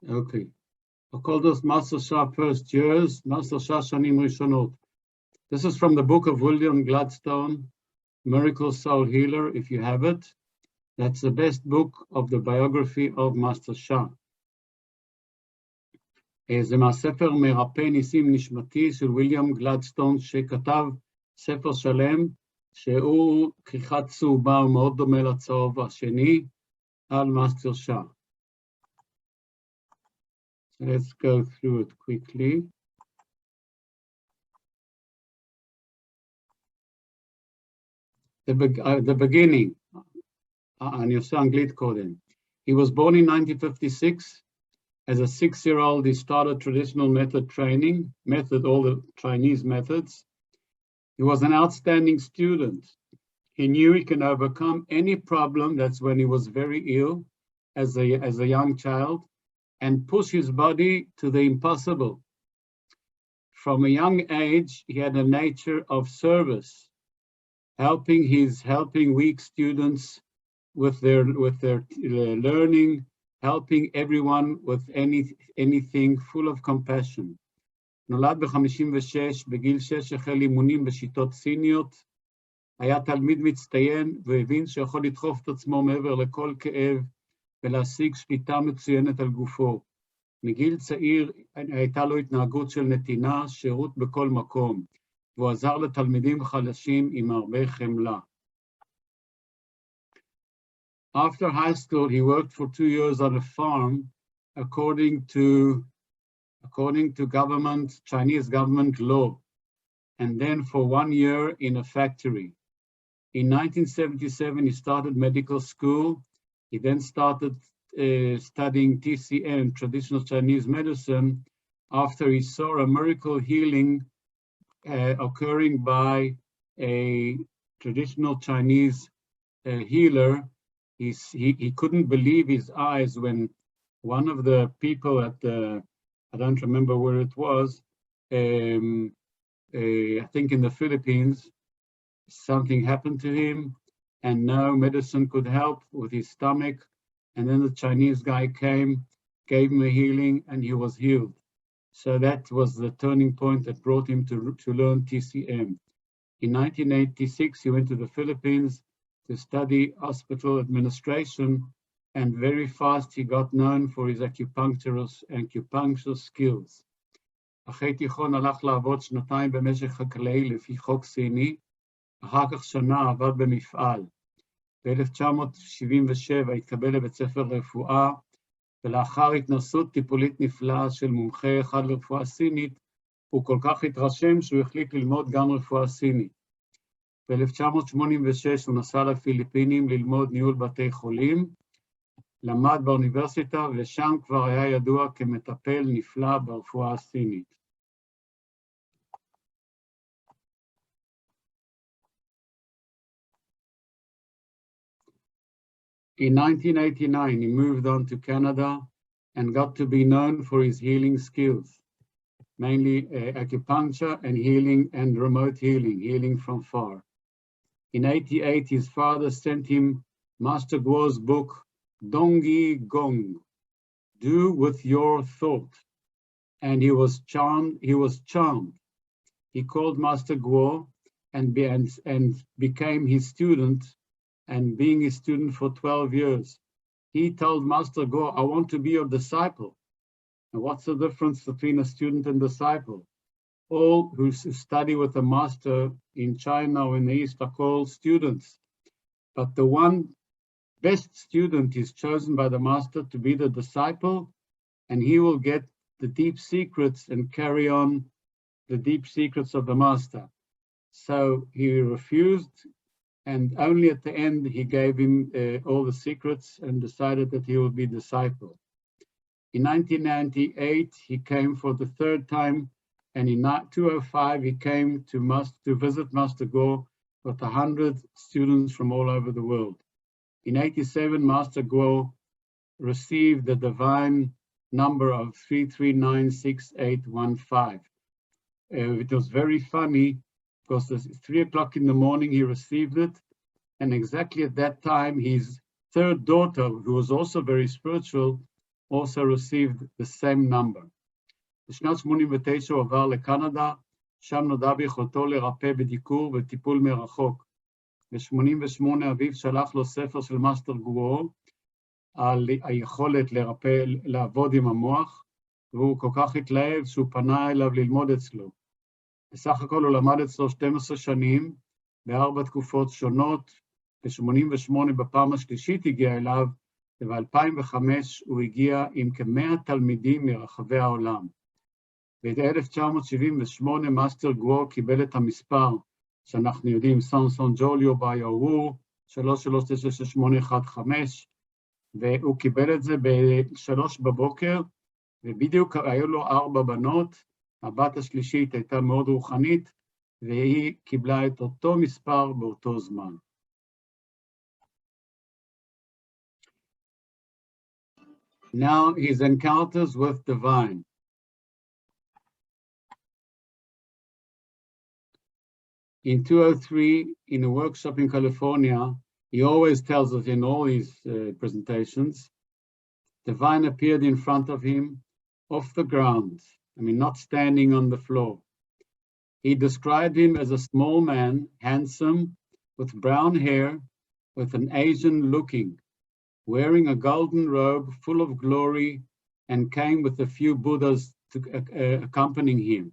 Okay. called us Master Shah first years, Master Shah Shanim Rishonot. This is from the book of William Gladstone, Miracle Soul Healer, if you have it. That's the best book of the biography of Master Shah. זה מהספר מרפא ניסים נשמתי של ויליאם גלדסטון, שכתב ספר שלם, שהוא כריכת צהובה ומאוד דומה לצהוב השני, על מאסטר שאה. Let's go through it quickly. The beginning, אני עושה אנגלית קודם. He was born in 1956. As a 6-year-old, he started traditional method training, all the Chinese methods. He was an outstanding student. He knew he can overcome any problem. That's when he was very ill as a young child, and push his body to the impossible. From a young age, he had a nature of service, helping weak students with their learning, helping everyone with anything, full of compassion. נולד ב-56, בגיל 6 החל אימונים בשיטות סיניות, היה תלמיד מצטיין והבין שיכול לדחוף את עצמו מעבר לכל כאב ולהשיג שליטה מצוינת על גופו. מגיל צעיר הייתה לו התנהגות של נתינה, שירות בכל מקום, והוא עזר לתלמידים חלשים עם הרבה חמלה. After high school, he worked for 2 years on a farm, according to Chinese government law, and then for 1 year in a factory. In 1977, he started medical school. He then started studying TCM, traditional Chinese medicine, after he saw a miracle healing occurring by a traditional Chinese healer. He couldn't believe his eyes when one of the people at the, I don't remember where it was, I think in the Philippines, something happened to him and no medicine could help with his stomach. And then the Chinese guy came, gave him a healing, and he was healed. So that was the turning point that brought him to learn TCM. In 1986, he went to the Philippines to study hospital administration, and very fast he got known for his acupuncture skills. אחרי תיכון הלך לעבוד 2 במשק חקלאי לפי חוק סיני, אחר כך שנה עבד במפעל. ב-1977 התקבל לבית ספר לרפואה, ולאחר התנסות טיפולית נפלאה של מומחה אחד לרפואה סינית, הוא כל כך התרשם שהוא החליט ללמוד גם רפואה סינית. ב-1986 הוא נסע לפיליפינים ללמוד ניהול בתי חולים, למד באוניברסיטה ושם כבר היה ידוע כמטפל נפלא ברפואה הסינית. In 1989, he moved on to Canada and got to be known for his healing skills, mainly acupuncture and healing and remote healing from far. In 1988, his father sent him Master Guo's book, Dongi Gong, Do With Your Thought, and he was charmed. He called Master Guo and became his student, and being his student for 12 years. He told Master Guo, I want to be your disciple. And what's the difference between a student and disciple? All who study with a master in China or in the East are called students. But the one best student is chosen by the master to be the disciple, and he will get the deep secrets and carry on the deep secrets of the master. So he refused, and only at the end he gave him all the secrets and decided that he would be disciple. In 1998, he came for the 3rd time, and in 2005, he came to visit Master Guo with 100 students from all over the world. In 1987, Master Guo received the divine number of 3396815. It was very funny because it's 3 o'clock in the morning he received it, and exactly at that time his 3rd daughter, who was also very spiritual, also received the same number. בשנת 89 הוא עבר לקנדה, שם נודע ביכולתו לרפא בדיקור וטיפול מרחוק. ב-88 אביו שלח לו ספר של מאסטר גוו על היכולת לרפא, לעבוד עם המוח, והוא כל כך התלהב שהוא פנה אליו ללמוד אצלו. בסך הכל הוא למד אצלו 12 שנים, ב4 תקופות שונות, ב-88 בפעם השלישית הגיע אליו, וב-2005 הוא הגיע עם כ100 תלמידים מרחבי העולם. ב-1978 מאסטר גוו קיבל את המספר שאנחנו יודעים, סון ג'וליו ביורו, 3396815, והוא קיבל את זה ב-3 בבוקר, ובדיוק היו לו 4 בנות, הבת השלישית הייתה מאוד רוחנית, והיא קיבלה את אותו מספר באותו זמן. Now his encounters with divine. In 2003, in a workshop in California, he always tells us in all his presentations, divine appeared in front of him off the ground. I mean, not standing on the floor. He described him as a small man, handsome, with brown hair, with an Asian looking, wearing a golden robe full of glory, and came with a few Buddhas accompanying him.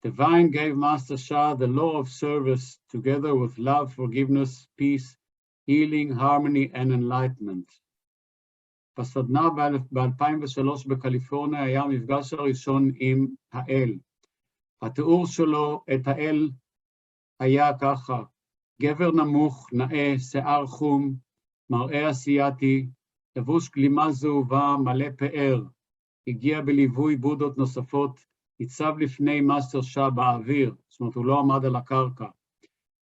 Divine gave Master Shah the law of service together with love, forgiveness, peace, healing, harmony, and enlightenment. בסדנה ב-2003 בקליפורניה היה המפגש הראשון עם האל. התיאור שלו את האל היה ככה, גבר נמוך, נאה, שיער חום, מראה אסייתי, לבוש גלימה זהובה, מלא פאר, הגיע בליווי בודות נוספות, ניצב לפני מאסטר שאה באוויר, זאת אומרת הוא לא עמד על הקרקע.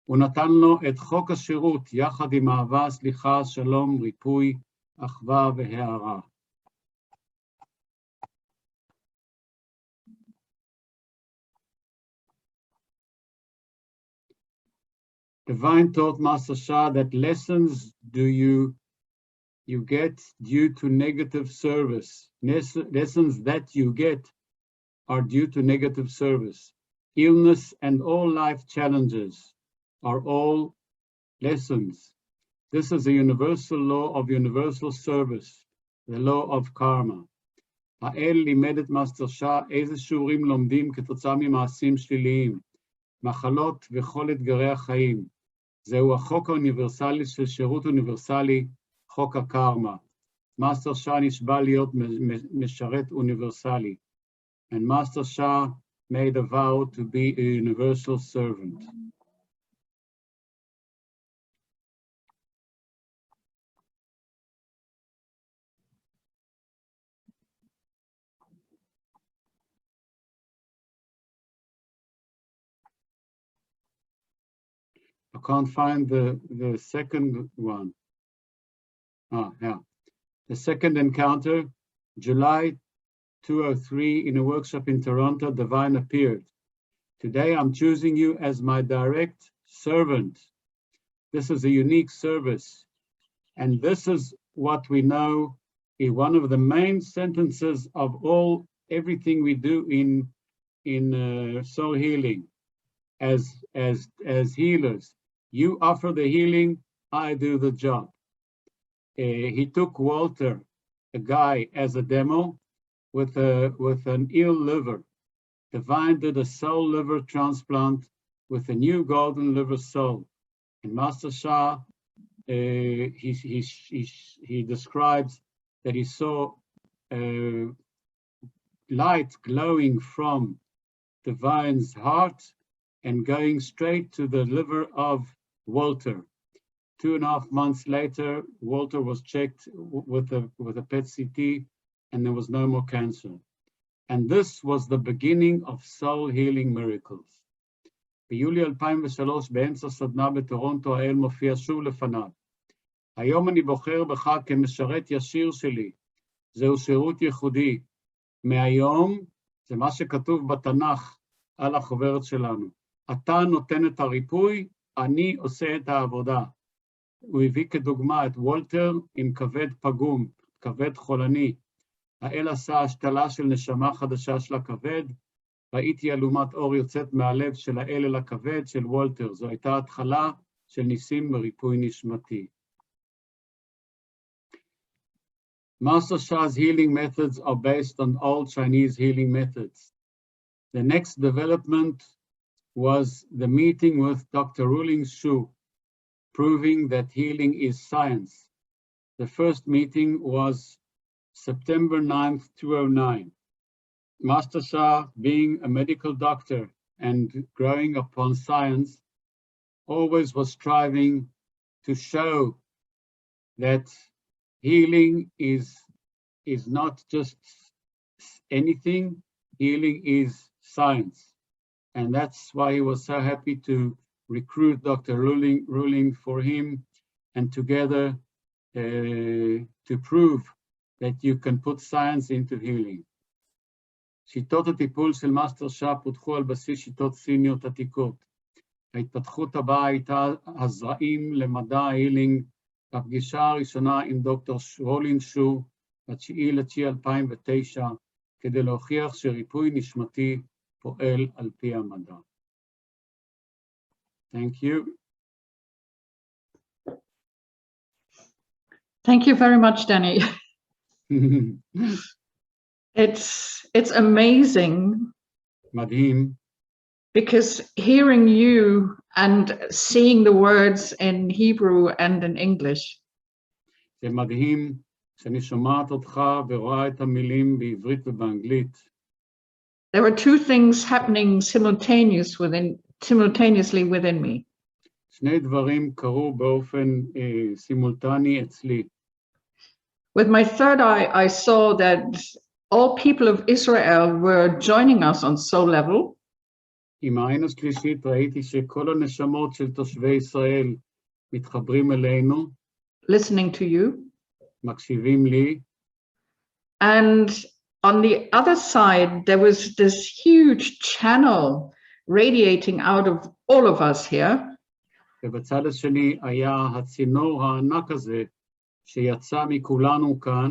הוא נתן לו את חוק השירות יחד עם אהבה, סליחה, שלום, ריפוי, אחווה והערה. Divine taught Master Shah that lessons you get due to negative service. Lessons that you get are due to negative service. Illness and all life challenges are all lessons. This is a universal law of universal service, the law of karma. האל לימד את מאסטר שאה איזה שיעורים לומדים כתוצאה ממעשים שליליים, מחלות וכל אתגרי החיים. זהו החוק האוניברסלי של שירות אוניברסלי, חוק הקרמה. מאסטר שאה נשבע להיות משרת אוניברסלי. And Master Shah made a vow to be a universal servant. I can't find the second one. Yeah. The second encounter, July 2003, in a workshop in Toronto, Divine appeared. Today, I'm choosing you as my direct servant. This is a unique service. And this is what we know is one of the main sentences of everything we do in soul healing. As healers, you offer the healing, I do the job. He took Walter, a guy, as a demo with an ill liver. Divine did a soul liver transplant with a new golden liver soul. And Master Shah, he describes that he saw light glowing from Divine's heart and going straight to the liver of Walter. 2.5 months later, Walter was checked with a PET CT, and there was no more cancer. And this was the beginning of soul healing miracles. ביולי 2003, באמצע סדנה בטורונטו, האל מופיע שוב לפניו. היום אני בוחר בך כמשרת ישיר שלי. זהו שירות ייחודי. מהיום, זה מה שכתוב בתנ"ך על החוברת שלנו. אתה נותן את הריפוי, אני עושה את העבודה. הוא הביא כדוגמה את וולטר עם כבד פגום, כבד חולני. האל עשה השתלה של נשמה חדשה של הכבד, ראיתי אלומת אור יוצאת מהלב של האל אל הכבד של וולטר, זו הייתה התחלה של ניסים בריפוי נשמתי. Master Sha's healing methods are based on old Chinese healing methods. The next development was the meeting with Dr. Ruling Shu, proving that healing is science. The first meeting was September 9th, 2009. Master Sha, being a medical doctor and growing upon science, always was striving to show that healing is not just anything, healing is science. And that's why he was so happy to recruit Dr. Ruling for him, and together to prove that you can put science into healing. שיטות הטיפול של מאסטר שאה פותחו על בסיס שיטות סיניות עתיקות. ההתפתחות הבאה הייתה הזרעים למדע ההילינג, בפגישה הראשונה עם דוקטור רולינג שו, ב9/9/2009, כדי להוכיח שריפוי נשמתי פועל על פי המדע. Thank you. Thank you very much, Danny. It's amazing. מדהים. Because hearing you and seeing the words in Hebrew and in English. זה מדהים שאני שומעת אותך ורואה את המילים בעברית ובאנגלית. There were two things happening simultaneously within me. שני דברים קרו באופן סימולטני אצלי. With my third eye, I saw that all people of Israel were joining us on soul level. עם העין השלישית ראיתי שכל הנשמות של תושבי ישראל מתחברים אלינו. Listening to you. מקשיבים לי. And on the other side, there was this huge channel radiating out of all of us here. ובצד השני היה הצינור הענק הזה שיצא מכולנו כאן.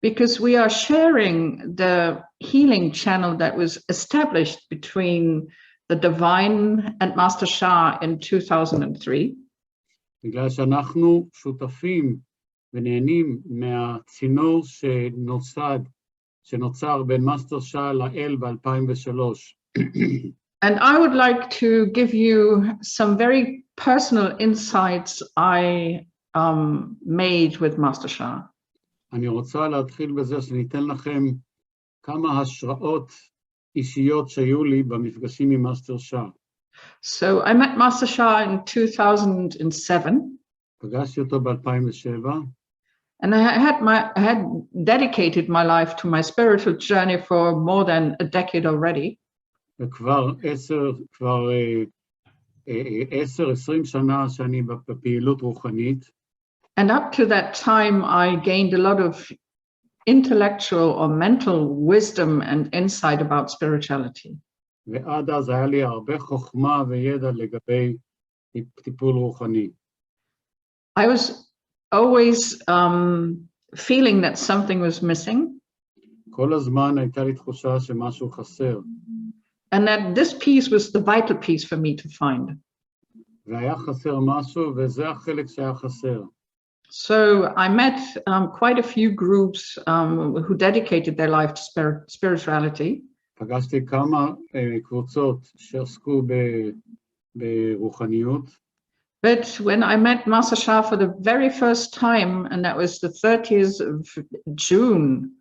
Because we are sharing the healing channel that was established between the Divine and Master Sha in 2003. בגלל שאנחנו שותפים ונהנים מהצינור שנוצר בין מאסטר שאה לאל ב-2003. And I would like to give you some very personal insights I made with Master Sha. אני רוצה להתחיל בזה שניתן לכם כמה השראות אישיות שהיו לי במפגשים עם מאסטר שאה. So I met Master Sha in 2007. פגשתי אותו ב-2007. And I had dedicated my life to my spiritual journey for more than a decade already. וכבר 20 שנה שאני בפעילות רוחנית. And up to that time, I gained a lot of intellectual or mental wisdom and insight about spirituality. ועד אז היה לי הרבה חוכמה וידע לגבי טיפול רוחני. I was always feeling that something was missing. כל הזמן הייתה לי תחושה שמשהו חסר. And that this piece was the vital piece for me to find. והיה חסר משהו, וזה החלק שהיה חסר. So I met quite a few groups who dedicated their life to spirituality. פגשתי כמה קבוצות שעסקו ברוחניות. But when I met Master Sha for the very first time, and that was the 30th of June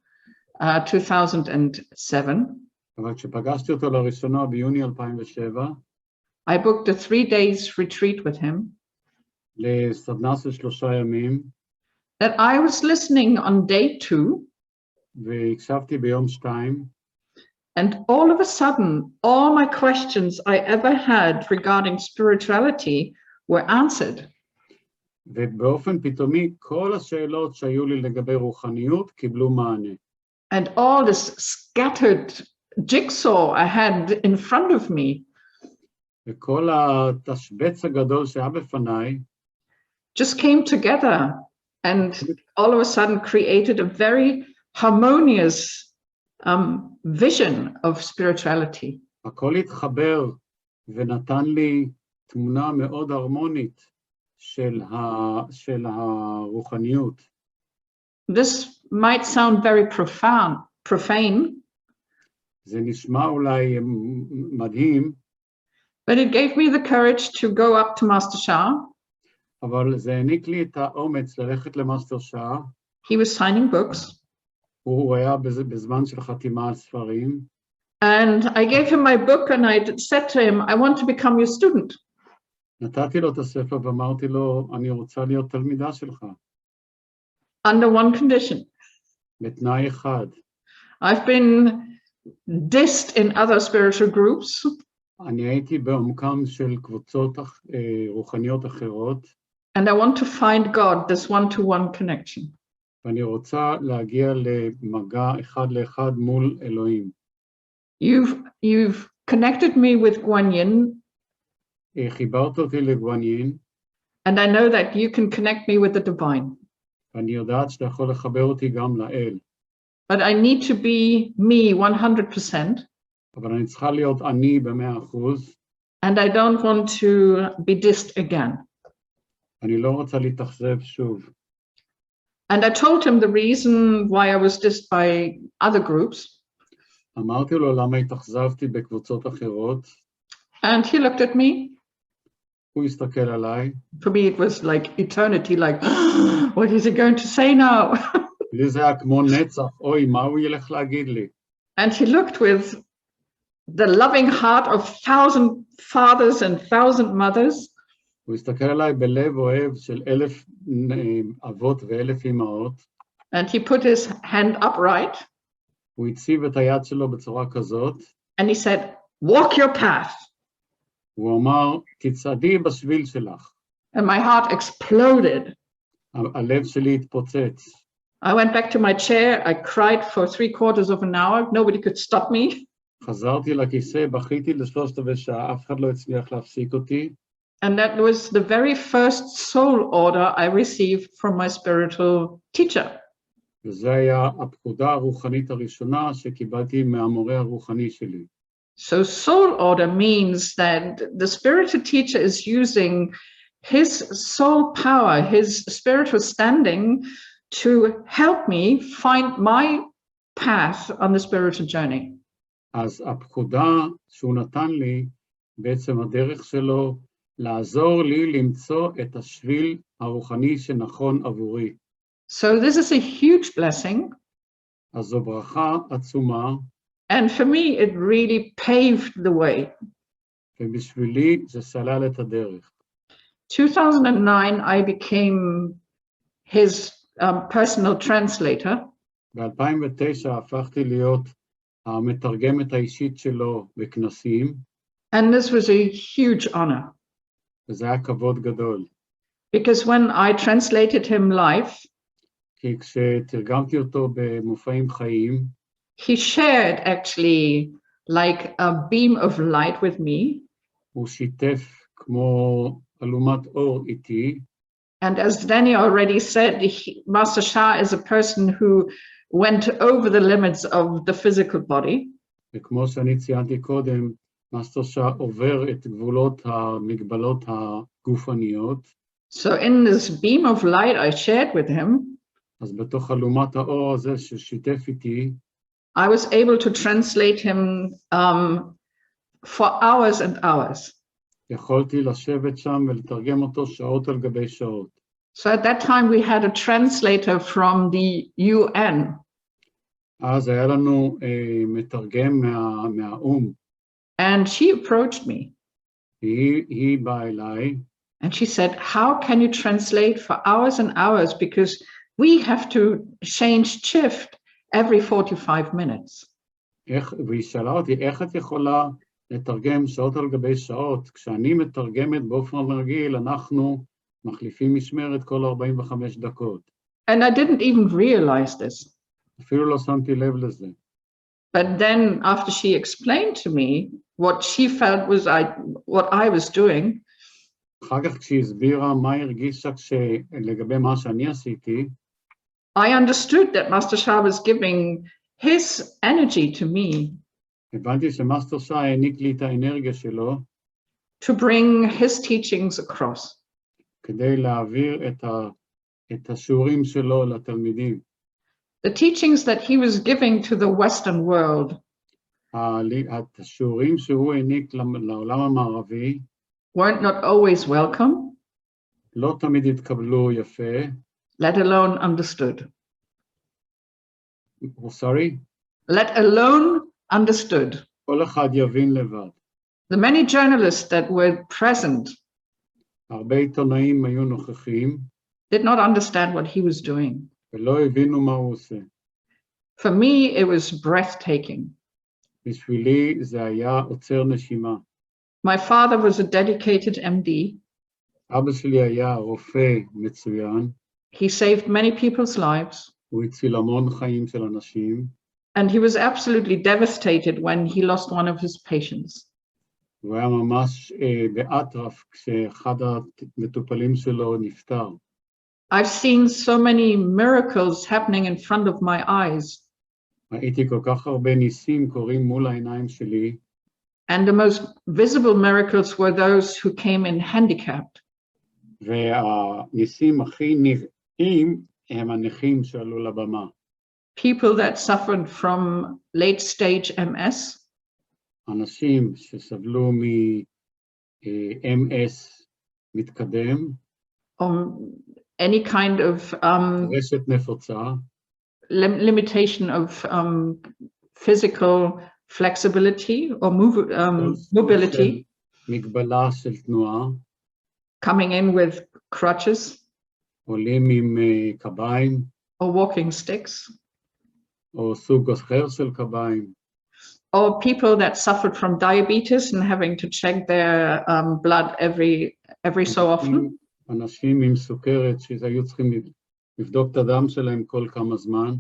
2007, אבל כשפגשתי אותו לראשונה ביוני 2007, I booked a 3 days retreat with him. לסדנה של 3 ימים. That I was listening on day 2. והקשבתי ביום 2. And all of a sudden, all my questions I ever had regarding spirituality were answered. ובאופן פתאומי, כל השאלות שהיו לי לגבי רוחניות קיבלו מענה. And all this scattered jigsaw I had in front of me. וכל התשבץ הגדול שהיה בפניי, just came together and all of a sudden created a very harmonious vision of spirituality. הכל התחבר ונתן לי תמונה מאוד הרמונית של הרוחניות. This might sound very profane, זה נשמע אולי מדהים, but it gave me the courage to go up to Master Shah. אבל זה העניק לי את האומץ ללכת למאסטר שעה. He was signing books. הוא היה בזמן של חתימה על ספרים. And I gave him my book and I said to him, I want to become your student. נתתי לו את הספר ואמרתי לו, אני רוצה להיות תלמידה שלך. Under one condition. בתנאי אחד. I've been dissed in other spiritual groups. אני הייתי בעומקם של קבוצות רוחניות אחרות. And I want to find God, this one-to-one connection. ואני רוצה להגיע למגע אחד לאחד מול אלוהים. You've connected me with Guan Yin. חיברת אותי לגואן יין. And I know that you can connect me with the divine. ואני יודעת שאתה יכול לחבר אותי גם לאל. But I need to be me 100%. אבל אני צריכה להיות אני ב100%. And I don't want to be dissed again. אני לא רוצה להתאכזב שוב. And I told him the reason why I was dissed by other groups. אמרתי לו למה התאכזבתי בקבוצות אחרות. And he looked at me. הוא הסתכל עליי. For me it was like eternity, like, what is he going to say now? לי זה היה כמו נצח, אוי, מה הוא ילך להגיד לי? And he looked with the loving heart of 1,000 fathers and 1,000 mothers. הוא הסתכל עליי בלב אוהב של 1,000 אבות ו1,000 אמהות. And he put his hand upright. הוא הציב את היד שלו בצורה כזאת. And he said, walk your path. הוא אמר, תצעדי בשביל שלך. And my heart exploded. הלב שלי התפוצץ. I went back to my chair. I cried for 3/4 of an hour. Nobody could stop me. חזרתי לכיסא, בכיתי ל3/4 שעה, אף אחד לא הצליח להפסיק אותי. And that was the very first soul order I received from my spiritual teacher. וזה היה הפקודה הרוחנית הראשונה שקיבלתי מהמורה הרוחני שלי. So soul order means that the spiritual teacher is using his soul power, his spiritual standing to help me find my path on the spiritual journey. אז הפקודה שהוא נתן לי, בעצם הדרך שלו, לעזור לי למצוא את השביל הרוחני שנכון עבורי. So this is a huge blessing. אז זו ברכה עצומה. And for me, it really paved the way. ובשבילי זה סלל את הדרך. 2009, I became his personal translator. ב-2009 הפכתי להיות המתרגמת האישית שלו בכנסים. And this was a huge honor. וזה היה כבוד גדול. Because when I translated him live, כי כשתרגמתי אותו במופעים חיים, he shared actually like a beam of light with me. הוא שיתף כמו אלומת אור איתי. And as Daniel already said, Master Shah is a person who went over the limits of the physical body. וכמו שאני ציינתי קודם, מאסטר שאה עובר את גבולות המגבלות הגופניות. So in this beam of light I shared with him, אז בתוך אלומת האור הזה ששיתף איתי, I was able to translate him for hours and hours. יכולתי לשבת שם ולתרגם אותו שעות על גבי שעות. So at that time we had a translator from the UN. אז היה לנו מתרגם מהאום. And she approached me. היא באה אליי. And she said, how can you translate for hours and hours? Because we have to shift every 45 minutes. והיא שאלה אותי, איך את יכולה לתרגם שעות על גבי שעות? כשאני מתרגמת באופן רגיל, אנחנו מחליפים משמרת כל 45 דקות. And I didn't even realize this. אפילו לא שמתי לב לזה. But then after she explained to me what she felt was what I was doing, אחר כך כשהיא הסבירה מה הרגישה לגבי מה שאני עשיתי, I understood that Master Shah was giving his energy to me הבנתי שמאסטר שאה העניק לי את האנרגיה שלו to bring his teachings across, כדי להעביר את השיעורים שלו לתלמידים. the teachings that he was giving to the Western world השיעורים שהוא העניק לעולם המערבי weren't not always welcome, לא תמיד התקבלו יפה. let alone understood. Sorry? Let alone understood. כל אחד יבין לבד. The many journalists that were present הרבה עיתונאים היו נוכחים did not understand what he was doing. ולא הבינו מה הוא עושה. For me, it was breathtaking. בשבילי זה היה עוצר נשימה. My father was a dedicated MD. אבא שלי היה רופא מצוין. He saved many people's lives. הוא הציל המון חיים של אנשים. And he was absolutely devastated when he lost one of his patients. הוא היה ממש באטרף כשאחד המטופלים שלו נפטר. I've seen so many miracles happening in front of my eyes. ראיתי כל כך הרבה ניסים קורים מול העיניים שלי. And the most visible miracles were those who came in handicapped. והניסים הכי נראים הם הנכים שעלו לבמה. People that suffered from late stage MS. אנשים שסבלו מ-MS מתקדם. Any kind of רשת נפוצה. limitation of physical flexibility or mobility. מגבלה של תנועה. Coming in with crutches. עולים עם קביים. Or walking sticks. או סוג אחר של קביים. Or people that suffered from diabetes and having to check their blood every so often. אנשים עם סוכרת שהיו צריכים לבדוק את הדם שלהם כל כמה זמן.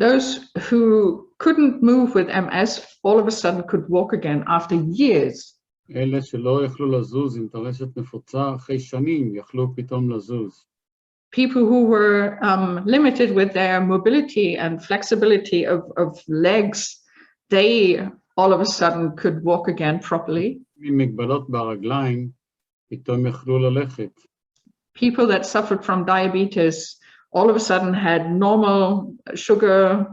Those who couldn't move with MS all of a sudden could walk again after years. אלה שלא יכלו לזוז עם טרשת נפוצה אחרי שנים יכלו פתאום לזוז. People who were limited with their mobility and flexibility of legs, they all of a sudden could walk again properly. ממגבלות ברגליים פתאום יכלו ללכת. People that suffered from diabetes all of a sudden had normal sugar,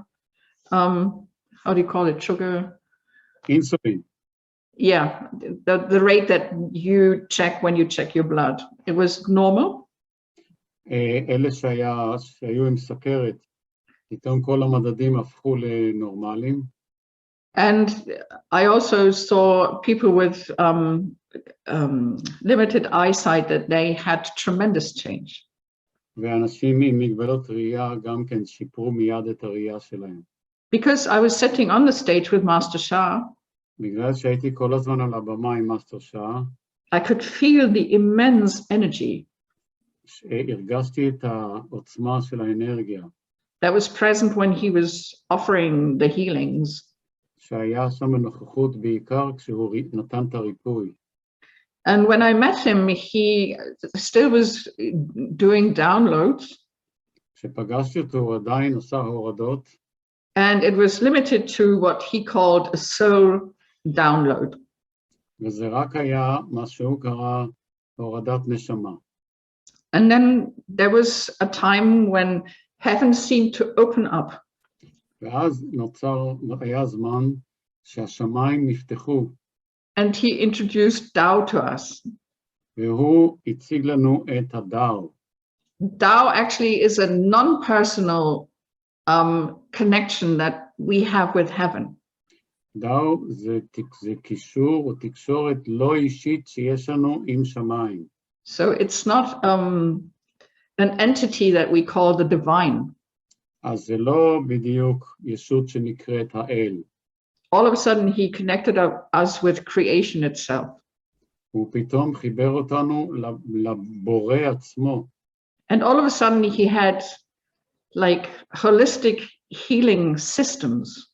how do you call it, sugar? Insulin. Yeah, the rate that you check when you check your blood. It was normal. אלה שהיו עם סוכרת, פתאום כל המדדים הפכו לנורמליים. And I also saw people with limited eyesight that they had tremendous change. ואנשים עם מגבלות ראייה גם כן שיפרו מיד את הראייה שלהם. Because I was sitting on the stage with Master Shah, בגלל שהייתי כל הזמן על הבמה עם מאסטר שאה, I could feel the immense energy הרגשתי את העוצמה של האנרגיה. that was present when he was offering the healings. שהיה שם נוכחות בעיקר כשהוא נתן את הריפוי. And when I met him, he still was doing downloads. כשפגשתי אותו הוא עדיין עשה הורדות. And it was limited to what he called a soul download. וזה רק היה מה שהוא קרא הורדת נשמה. And then there was a time when heaven seemed to open up. ואז היה זמן שהשמיים נפתחו. And he introduced Tao to us. והוא הציג לנו את הדאו. Tao actually is a non-personal connection that we have with heaven. דאו זה קישור או תקשורת לא אישית שיש לנו עם שמיים. So it's not an entity that we call the divine. אז זה לא בדיוק ישות שנקראת האל. All of a sudden he connected us with creation itself. הוא פתאום חיבר אותנו לבורא עצמו. And all of a sudden he had like holistic healing systems.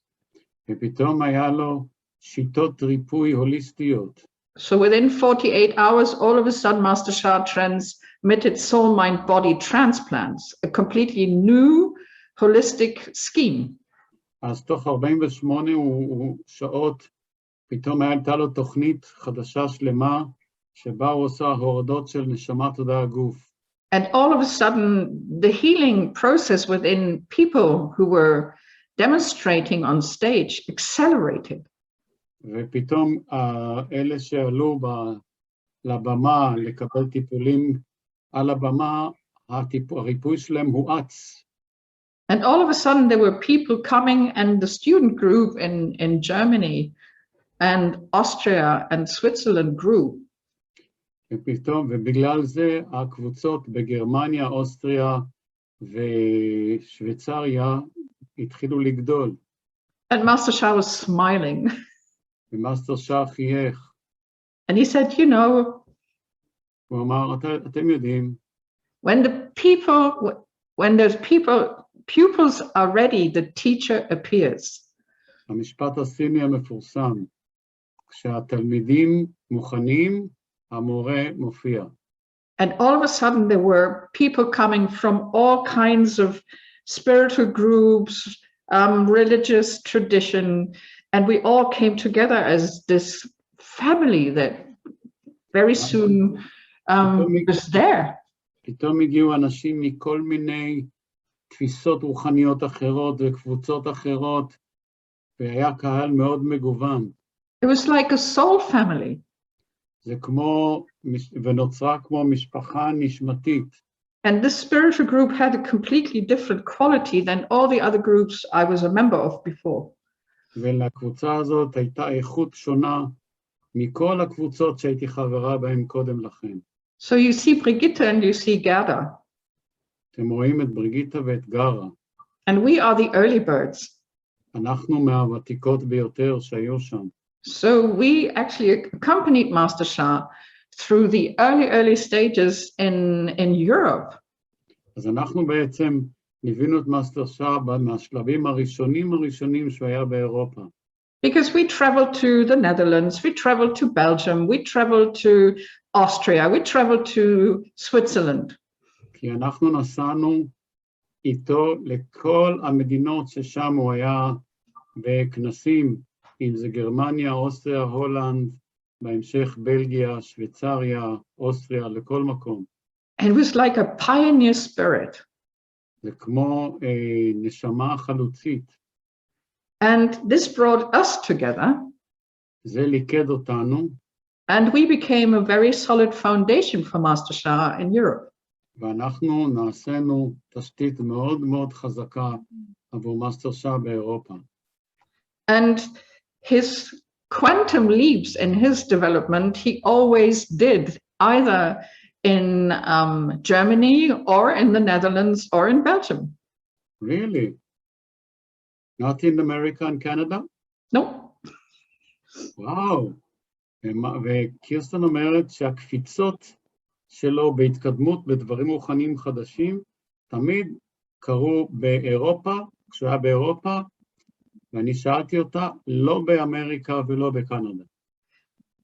ופתאום היה לו שיטות ריפוי הוליסטיות. So within 48 hours, all of a sudden Master Shah transmitted soul, mind, body transplants, a completely new holistic scheme. אז תוך 48 שעות, פתאום הייתה לו תוכנית חדשה שלמה, שבה הוא עושה הורדות של נשמה תודעה גוף. And all of a sudden, the healing process within people who were demonstrating on stage accelerated. ופתאום אלה שעלו לבמה לקבל טיפולים על הבמה, הריפוי שלהם הואץ. And all of a sudden, there were people coming, and the student group in Germany and Austria and Switzerland grew. ופתאום, ובגלל זה הקבוצות בגרמניה, אוסטריה ושוויצריה התחילו לגדול. And Master Sha was smiling. ומאסטר שאה חייך. And he said, you know, הוא אמר, אתם יודעים, when pupils are ready, the teacher appears. המשפט הסיני המפורסם, כשהתלמידים מוכנים, המורה מופיע. And all of a sudden, there were people coming from all kinds of spiritual groups, religious tradition, and we all came together as this family that very soon was there. פתאום הגיעו אנשים מכל מיני תפיסות רוחניות אחרות וקבוצות אחרות, והיה קהל מאוד מגוון. It was like a soul family. זה כמו, ונוצרה כמו משפחה נישמתית. And this spiritual group had a completely different quality than all the other groups I was a member of before. ולקבוצה הזאת הייתה איכות שונה מכל הקבוצות שהייתי חברה בהן קודם לכן. So you see Brigitte and you see Gerda. אתם רואים את בריגיטה ואת גרה. And we are the early birds. אנחנו מהוותיקות ביותר שהיו שם. So we actually accompanied Master Sha through the early stages in Europe. אז אנחנו בעצם ליווינו את מאסטר שאה מהשלבים הראשונים שהוא היה באירופה. Because we traveled to the Netherlands, we traveled to Belgium, we traveled to Austria, we traveled to Switzerland. כי אנחנו נסענו איתו לכל המדינות ששם הוא היה בכנסים, אם זה גרמניה, אוסטריה, הולנד, בהמשך בלגיה, שוויצריה, אוסטריה, לכל מקום. And it was like a pioneer spirit. זה כמו נשמה חלוצית. And this brought us together. זה ליכד אותנו. And we became a very solid foundation for Master Sha in Europe. ואנחנו נעשינו תשתית מאוד מאוד חזקה עבור מאסטר שאה באירופה. And his quantum leaps in his development, he always did, either in Germany or in the Netherlands or in Belgium. Really? Not in America and Canada? No. וואו. וקירסטן אומרת שהקפיצות שלו בהתקדמות בדברים רוחניים חדשים, תמיד קרו באירופה, כשהוא היה באירופה, ואני שאלתי אותה, לא באמריקה ולא בקנדה.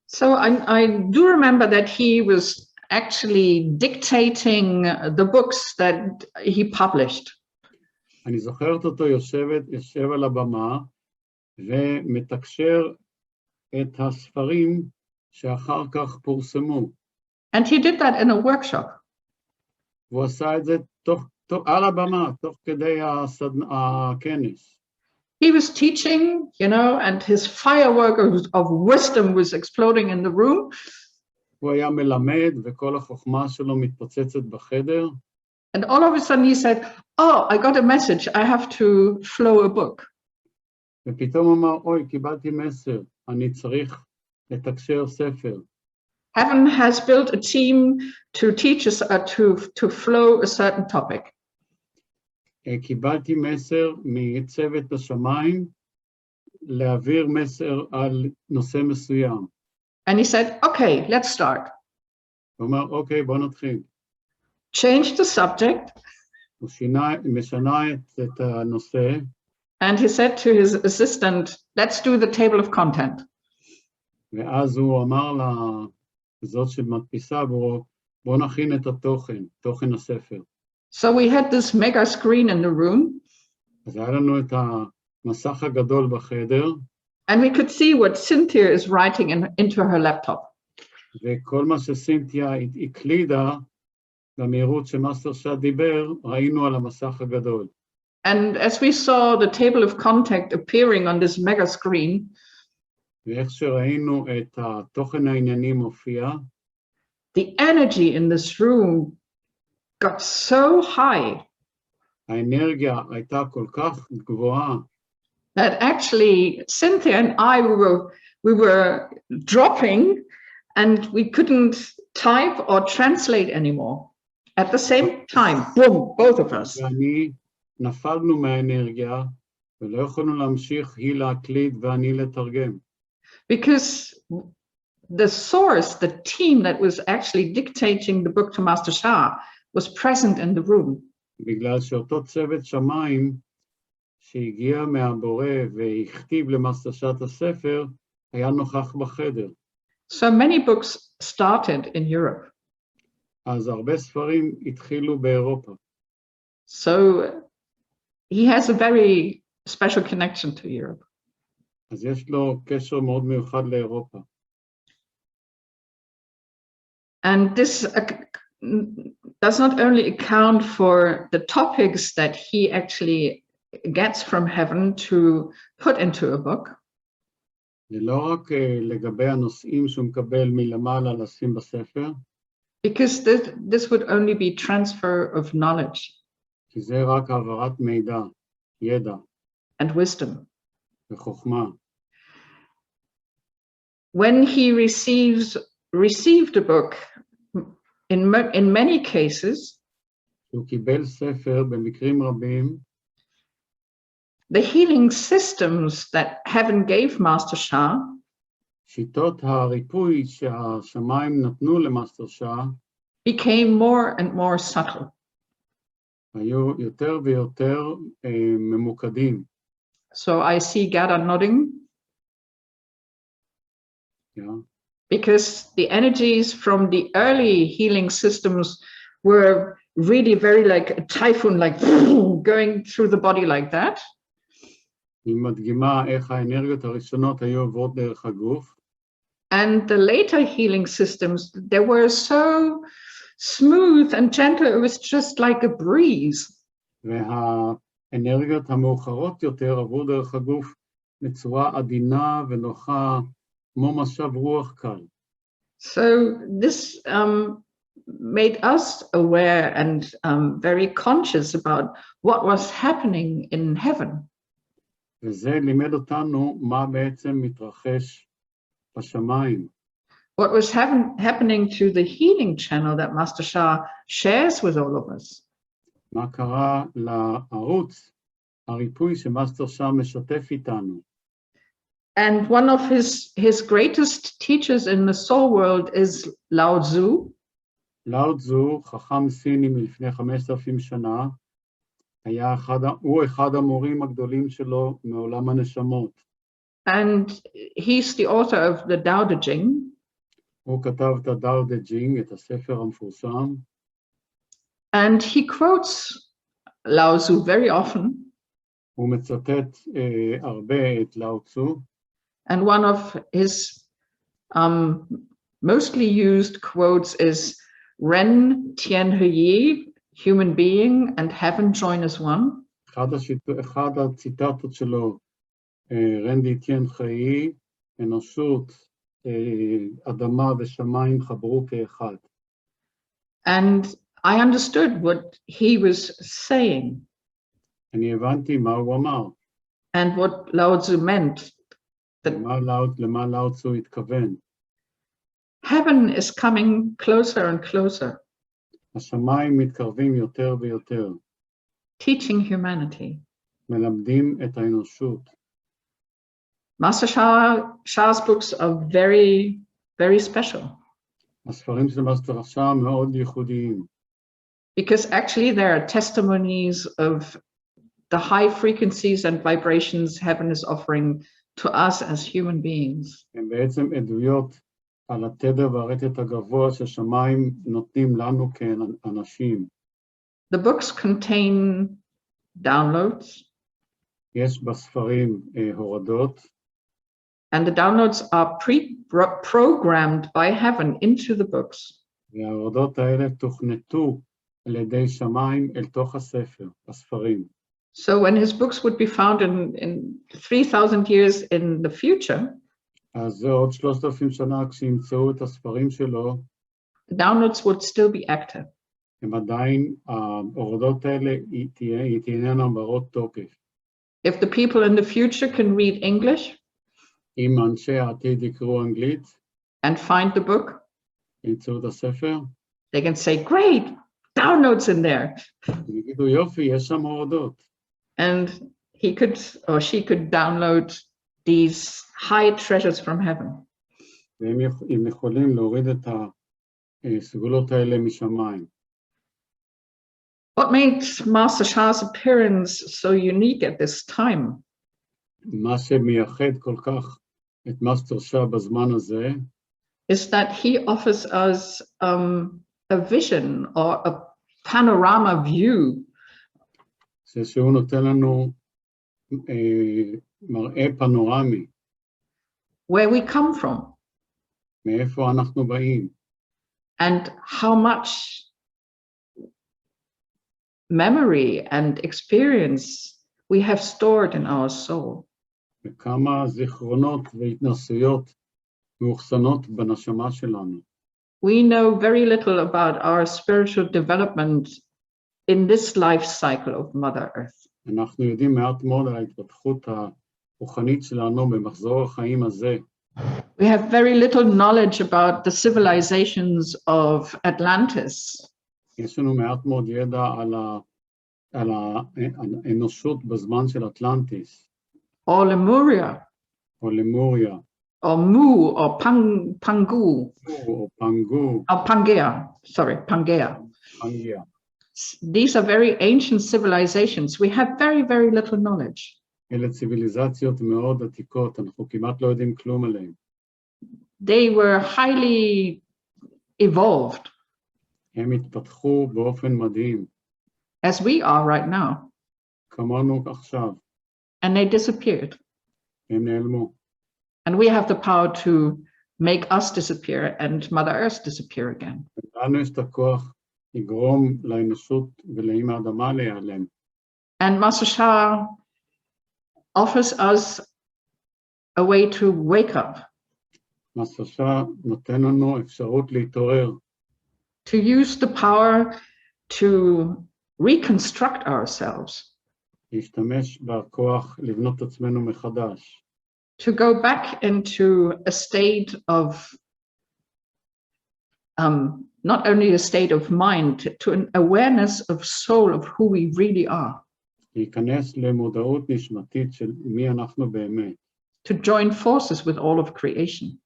So I do remember that he was actually dictating the books that he published. אני זוכרת אותו יושב על הבמה, ומתקשר את הספרים שאחר כך פורסמו. And he did that in a workshop. והוא עשה את זה על הבמה, תוך כדי הכנס. He was teaching, you know, and his firework of wisdom was exploding in the room. הוא היה מלמד, וכל החוכמה שלו מתפוצצת בחדר. And all of a sudden he said, oh, I got a message, I have to flow a book. ופתאום אמר, אוי, קיבלתי מסר, אני צריך לתקשר ספר. Heaven has built a team to teach us to flow a certain topic. קיבלתי מסר מצוות השמיים להעביר מסר על נושא מסוים. And he said, okay, let's start. הוא אומר, אוקיי, בוא נתחיל. Change the subject. הוא משנה את הנושא. And he said to his assistant, let's do the table of content. ואז הוא אמר לזאת שמדפיסה, בוא נכין את התוכן הספר. So we had this mega screen in the room. אז היה לנו את המסך הגדול בחדר, and we could see what Cynthia is writing into her laptop. וכל מה שסינתיה הקלידה, במהירות שמאסטר שאה דיבר, ראינו על המסך הגדול. And as we saw the table of contact appearing on this mega screen, ואיך שראינו את התוכן העניינים מופיע, the energy in this room got so high האנרגיה הייתה כל כך גבוהה, that actually Cynthia and I we were dropping and we couldn't type or translate anymore at the same time. Boom, both of us. ואני נפלנו מהאנרגיה, ולא יכולנו להמשיך היא להקליד ואני לתרגם. Because the source, the team that was actually dictating the book to Master Shah was present in the room. בגלל שאותו צוות שמיים שהגיע מהבורא והכתיב למאסטר שאה את הספר, היה נוכח בחדר. So many books started in Europe. אז הרבה ספרים התחילו באירופה. So he has a very special connection to Europe. אז יש לו קשר מאוד מיוחד לאירופה. And this does not only account for the topics that he actually gets from heaven to put into a book. זה לא רק לגבי הנושאים שהוא מקבל מלמעלה לשים בספר, Because this would only be transfer of knowledge כי זה רק העברת מידע, ידע and wisdom. וחוכמה. When he received a book, in many cases, הוא קיבל ספר במקרים רבים, the healing systems that heaven gave Master Shah שיטות הריפוי שהשמיים נתנו למאסטר שאה, became more and more subtle. היו יותר ויותר ממוקדים. So I see Gada nodding. Yeah. Because the energies from the early healing systems were really very like a typhoon, like going through the body like that. היא מדגימה איך האנרגיות הראשונות היו עוברות דרך הגוף. And the later healing systems, they were so smooth and gentle, it was just like a breeze. והאנרגיות המאוחרות יותר עברו דרך הגוף בצורה עדינה ונוחה, כמו משב רוח קל. So this made us aware and very conscious about what was happening in heaven. וזה לימד אותנו מה בעצם מתרחש בשמיים. What was happening to the healing channel that Master Shah shares with all of us. מה קרה לערוץ הריפוי שמאסטר שאה משתף איתנו. And one of his greatest teachers in the soul world is Lao Tzu. לאו צזו, חכם סיני מלפני 5,000 שנה, הוא אחד המורים הגדולים שלו מעולם הנשמות. And he's the author of the Tao Te Ching. הוא כתב את הדאו דה ג'ינג, את הספר המפורסם. And he quotes Lao Tzu very often. הוא מצטט הרבה את לאו צו. And one of his mostly used quotes is Ren Tian He, human being and heaven join as one. אחד הציטטות שלו, רנדי טיין חיי, אנושות, אדמה ושמיים חברו כאחד. And I understood what he was saying. אני הבנתי מה הוא אמר. And what Lao Tzu meant. למה לאו צו התכוון. Heaven is coming closer and closer. השמיים מתקרבים יותר ויותר. Teaching humanity. מלמדים את האנושות. Master Shah's books are very, very special. הספרים של מאסטר שאה מאוד ייחודיים. Because actually there are testimonies of the high frequencies and vibrations heaven is offering to us as human beings. הם בעצם עדויות על התדר והרטט הגבוה ששמיים נותנים לנו כאנשים. The books contain downloads. יש בספרים הורדות, and the downloads are pre-programmed by heaven into the books. וההורדות האלה תוכנתו על ידי שמיים אל תוך הספר, הספרים. So when his books would be found in 3,000 years in the future, אז זה עוד 3,000 שנה כשימצאו את הספרים שלו, the downloads would still be active. הם עדיין, ההורדות האלה תהיינה ברות תוקף. If the people in the future can read English אם אנשי העתיד יקראו אנגלית, and find the book, ימצאו את הספר, they can say, great, downloads in there. הם יגידו יופי, יש שם הורדות. And he could, or she could download these high treasures from heaven. והם יכולים להוריד את הסגולות האלה משמיים. What makes Master Sha's appearance so unique at this time מה שמייחד כל כך את מאסטר שאה בזמן הזה, is that he offers us a vision or a panorama view זה שהוא נותן לנו מראה פנורמי, where we come from מאיפה אנחנו באים, and how much memory and experience we have stored in our soul. וכמה זיכרונות והתנסויות מאוחסנות בנשמה שלנו. We know very little about our spiritual development in this life cycle of Mother Earth. אנחנו יודעים מעט מאוד על ההתפתחות הרוחנית שלנו במחזור החיים הזה. We have very little knowledge about the civilizations of Atlantis. יש לנו מעט מאוד ידע על האנושות בזמן של אטלנטיס, Or Lemuria, או למוריה, or Mu, or Pangu, או פנגו, or Pangea. פנגיה. These are very ancient civilizations. We have very, very little knowledge. אלה ציוויליזציות מאוד עתיקות, אנחנו כמעט לא יודעים כלום עליהן. They were highly evolved, הם התפתחו באופן מדהים, as we are right now, כמונו עכשיו, and they disappeared. הם נעלמו. And we have the power to make us disappear and Mother Earth disappear again. לנו יש את הכוח לגרום לאנושות ולאמא האדמה להיעלם. And Master Sha offers us a way to wake up, מאסטר שאה נותן לנו אפשרות להתעורר, to use the power to reconstruct ourselves, להשתמש בכוח לבנות את עצמנו מחדש, to go back into a state of not only a state of mind, to an awareness of soul of who we really are, להיכנס למודעות נשמתית של מי אנחנו באמת, to join forces with all of creation.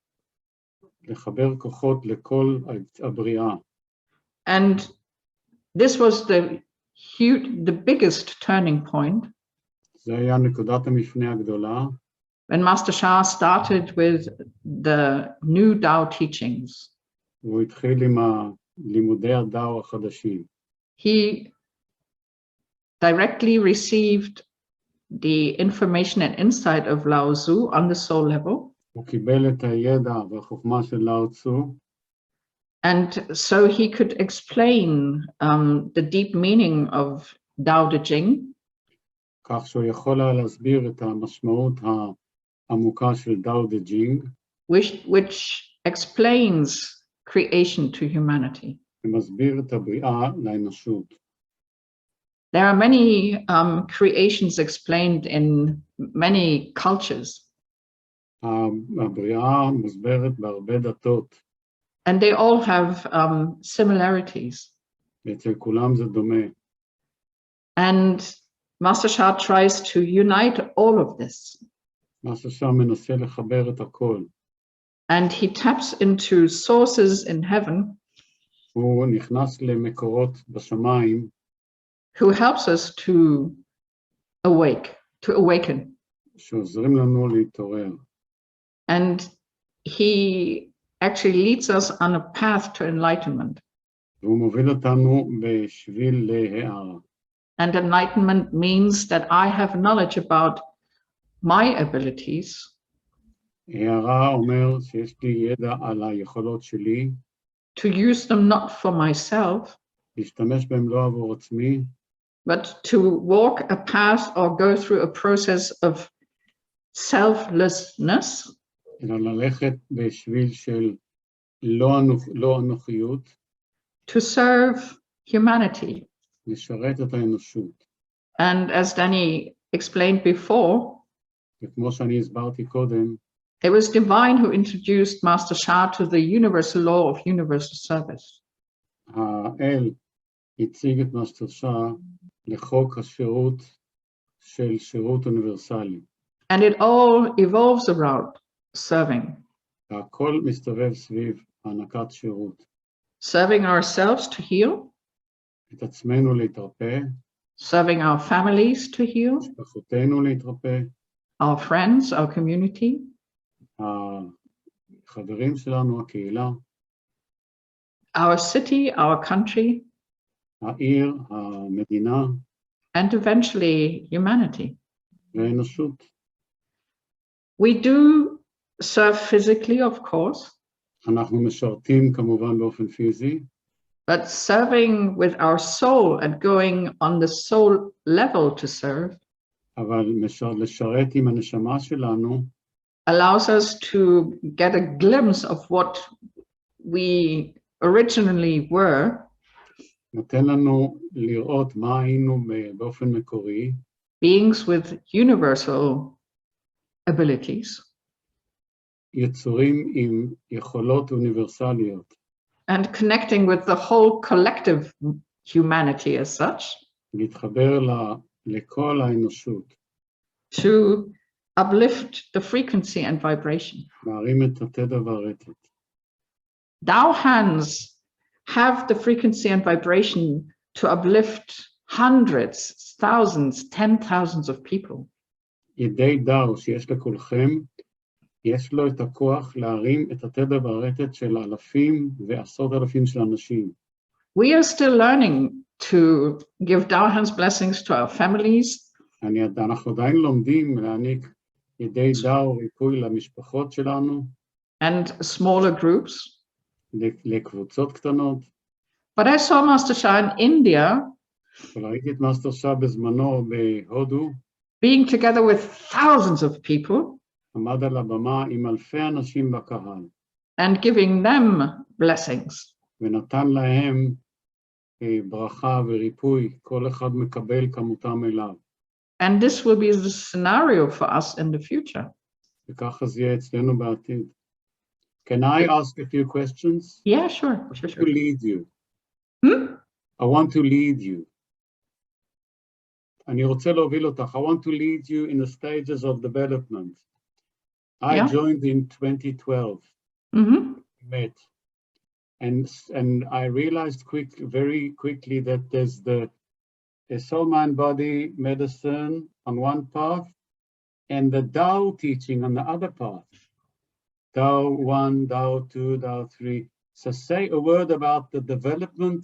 לחבר כוחות לכל הבריאה. And this was the biggest turning point זה היה נקודת המפנה הגדולה, when Master Sha started with the new Tao teachings. והוא התחיל עם לימודי הדאו החדשים. He directly received the information and insight of Lao Tzu on the soul level. הוא קיבל את הידע והחוכמה של לאו צו, And so he could explain the deep meaning of Tao Te Ching, כך שהוא יכול היה להסביר את המשמעות העמוקה של דאו דה ג'ינג, which explains creation to humanity. ומסביר את הבריאה לאנושות. There are many creations explained in many cultures, הבריאה מוסברת בהרבה דתות, and they all have similarities. ואצל כולם זה דומה. And Master Sha tries to unite all of this. מאסטר שאה מנסה לחבר את הכל. And he taps into sources in heaven הוא נכנס למקורות בשמיים, who helps us to awaken. שעוזרים לנו להתעורר. And he actually leads us on a path to enlightenment. והוא מוביל אותנו בשביל להארה. And enlightenment means that I have knowledge about my abilities. הערה אומר שיש לי ידע על היכולות שלי, To use them not for myself, להשתמש בהם לא עבור עצמי, but to walk a path or go through a process of selflessness, אלא ללכת בשביל של לא אנוכיות, to serve humanity. לשרת את האנושות. And as Danny explained before, וכמו שאני הסברתי קודם, it was divine who introduced Master Sha to the universal law of universal service. האל הציג את מאסטר שאה לחוק השירות של שירות אוניברסלי. And it all evolves around serving. הכל מסתובב סביב הענקת שירות. Serving ourselves to heal, את עצמנו להתרפא, serving our families to heal, משפחותינו להתרפא, our friends, our community, החברים שלנו, הקהילה, our city, our country, העיר, המדינה, and eventually humanity. והאנושות. We do serve physically, of course, אנחנו משרתים כמובן באופן פיזי, but serving with our soul and going on the soul level to serve אבל לשרת עם הנשמה שלנו, allows us to get a glimpse of what we originally were, נותן לנו לראות מה היינו באופן מקורי, beings with universal abilities, יצורים עם יכולות אוניברסליות, and connecting with the whole collective humanity as such, להתחבר לכל האנושות, to uplift the frequency and vibration. להרים את התדר והרטט. Tao hands have the frequency and vibration to uplift hundreds, thousands, 10,000s of people. ידי דאו שיש לכולכם, יש לו את הכוח להרים את התדר והרטט של אלפים ועשרות אלפים של אנשים. We are still learning to give Tao hands blessings to our families, אנחנו עדיין לומדים להעניק ידי דאו ריפוי למשפחות שלנו, and smaller groups. לקבוצות קטנות. But I saw Master Sha in India ראיתי את מאסטר שאה בזמנו בהודו, being together with thousands of people עמד על הבמה עם אלפי אנשים בקהל, and giving them blessings. ונתן להם ברכה וריפוי, כל אחד מקבל כמותם אליו. And this will be the scenario for us in the future. וככה זה יהיה אצלנו בעתיד. Can I ask a few questions? Yeah, sure. I want to lead you. Hmm? I want to lead you. אני רוצה להוביל אותך. I want to lead you in the stages of development. I joined in 2012. Met. And I realized very quickly that there's the soul, mind, body medicine on one path and the Tao teaching on the other path. Tao 1, Tao 2, Tao 3. So say a word about the development.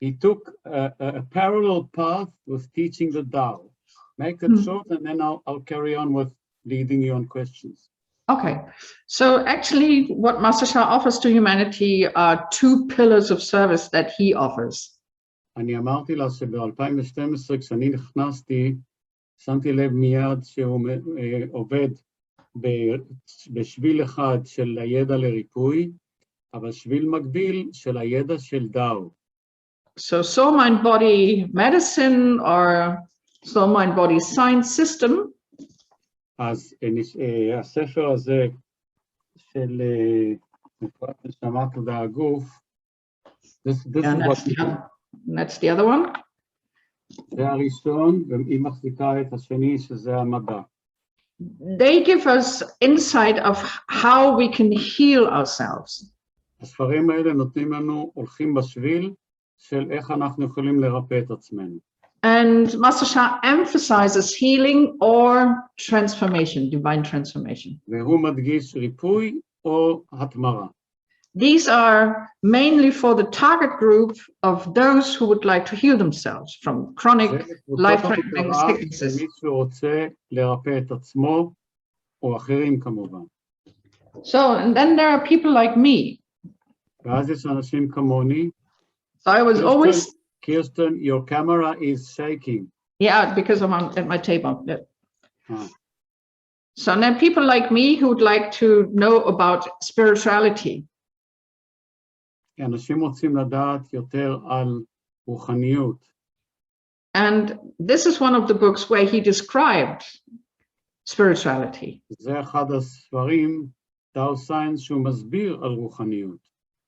He took a parallel path with teaching the Tao. Make it short and then I'll carry on with leading you on questions. Okay, so actually what Master Sha offers to humanity are two pillars of service that he offers. אני אמרתי לה שב-2012 כשאני נכנסתי, שמתי לב מיד שהוא עובד בשביל אחד של הידע לריפוי, אבל שביל מקביל של הידע של דאו. So soul, mind, body medicine or soul, mind, body science system. אז הספר הזה של מפרט נשמה תודעה הגוף, that's the other one. זה הראשון, והיא מחזיקה את השני שזה המדע. They give us insight of how we can heal ourselves. הספרים האלה נותנים לנו, הולכים בשביל של איך אנחנו יכולים לרפא את עצמנו. And Master Sha emphasizes healing or transformation, divine transformation. והוא מדגיש ריפוי או התמרה. these are mainly for the target group of those who would like to heal themselves from chronic life-threatening sicknesses. מי שרוצה לרפא את עצמו, או אחרים כמובן. So, and then there are people like me. ואז יש אנשים כמוני. So I was always... Kirsten, your camera is shaking. Yeah, because I'm at my table. Yeah. So then people like me who would like to know about spirituality. אנשים רוצים לדעת יותר על רוחניות. And this is one of the books where he described spirituality. זה אחד הספרים, Tao Science, שהוא מסביר על רוחניות.